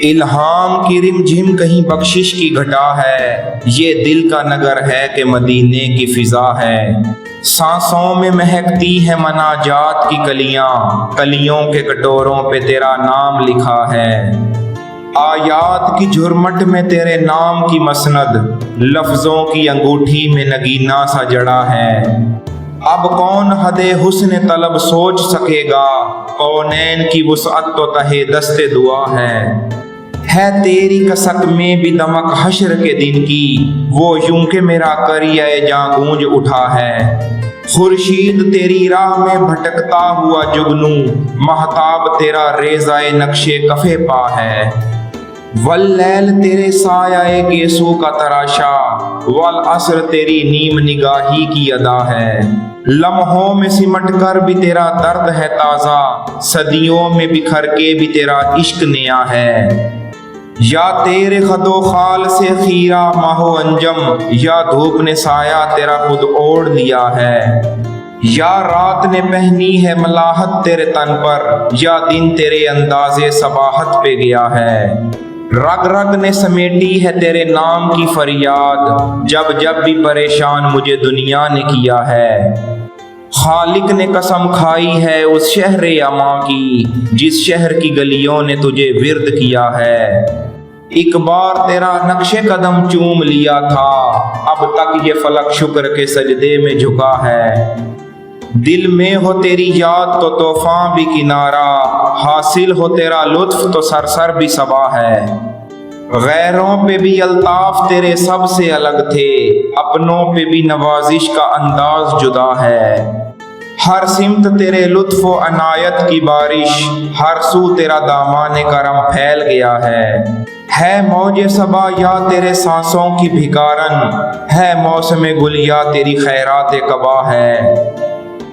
الہام کی رم جھم کہیں بخشش کی گھٹا ہے، یہ دل کا نگر ہے کہ مدینے کی فضا ہے۔ سانسوں میں مہکتی ہے مناجات کی کلیاں، کلیوں کے کٹوروں پہ تیرا نام لکھا ہے۔ آیات کی جھرمٹ میں تیرے نام کی مسند، لفظوں کی انگوٹھی میں نگینہ سا جڑا ہے۔ اب کون حد حسن طلب سوچ سکے گا، کونین کی وسعت تو تہے دست دعا ہے تیری کسک میں بھی دمک حشر کے دن کی، وہ یوں کہ میرا کریہ جاں گونج اٹھا ہے۔ خورشید تیری راہ میں بھٹکتا ہوا جگنو، مہتاب تیرا ریزہ نقش کفے پا ہے۔ واللیل تیرے سایہ گیسو کا تراشا، والعصر تیری نیم نگاہی کی ادا ہے۔ لمحوں میں سمٹ کر بھی تیرا درد ہے تازہ، صدیوں میں بکھر کے بھی تیرا عشق نیا ہے۔ یا تیرے خد و خال سے خیرہ ماہ و انجم، یا دھوپ نے سایہ تیرا خود اوڑھ لیا ہے۔ یا رات نے پہنی ہے ملاحت تیرے تن پر، یا دن تیرے انداز صباحت پہ گیا ہے۔ رگ رگ نے سمیٹی ہے تیرے نام کی فریاد، جب جب بھی پریشان مجھے دنیا نے کیا ہے۔ خالق نے قسم کھائی ہے اس شہر اما کی، جس شہر کی گلیوں نے تجھے ورد کیا ہے۔ ایک بار تیرا نقش قدم چوم لیا تھا، اب تک یہ فلک شکر کے سجدے میں جھکا ہے۔ دل میں ہو تیری یاد تو طوفان بھی کنارہ، حاصل ہو تیرا لطف تو سرسر بھی صبا ہے۔ غیروں پہ بھی الطاف تیرے سب سے الگ تھے، اپنوں پہ بھی نوازش کا انداز جدا ہے۔ ہر سمت تیرے لطف و عنایت کی بارش، ہر سو تیرا دامان کرم پھیل گیا ہے موج صبا یا تیرے سانسوں کی بھکارن، ہے موسم گل یا تیری خیرات قبا ہے۔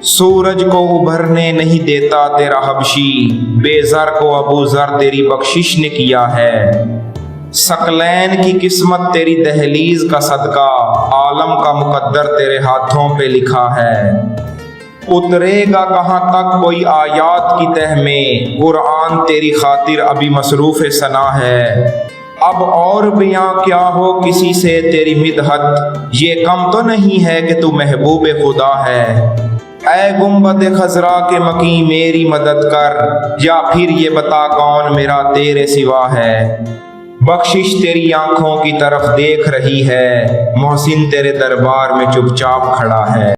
سورج کو ابھرنے نہیں دیتا تیرا حبشی، بے زر کو ابو ذر تیری بخشش نے کیا ہے۔ ثقلین کی قسمت تیری دہلیز کا صدقہ، عالم کا مقدر تیرے ہاتھوں پہ لکھا ہے۔ اترے گا کہاں تک کوئی آیات کی تہ میں، قرآن تیری خاطر ابھی مصروف ثنا ہے۔ اب اور بیاں کیا ہو کسی سے تیری مدحت، یہ کم تو نہیں ہے کہ تو محبوب خدا ہے۔ اے گنبد خضرا کے مکیں میری مدد کر، یا پھر یہ بتا کون میرا تیرے سوا ہے۔ بخشش تیری آنکھوں کی طرف دیکھ رہی ہے، محسن تیرے دربار میں چپ چاپ کھڑا ہے۔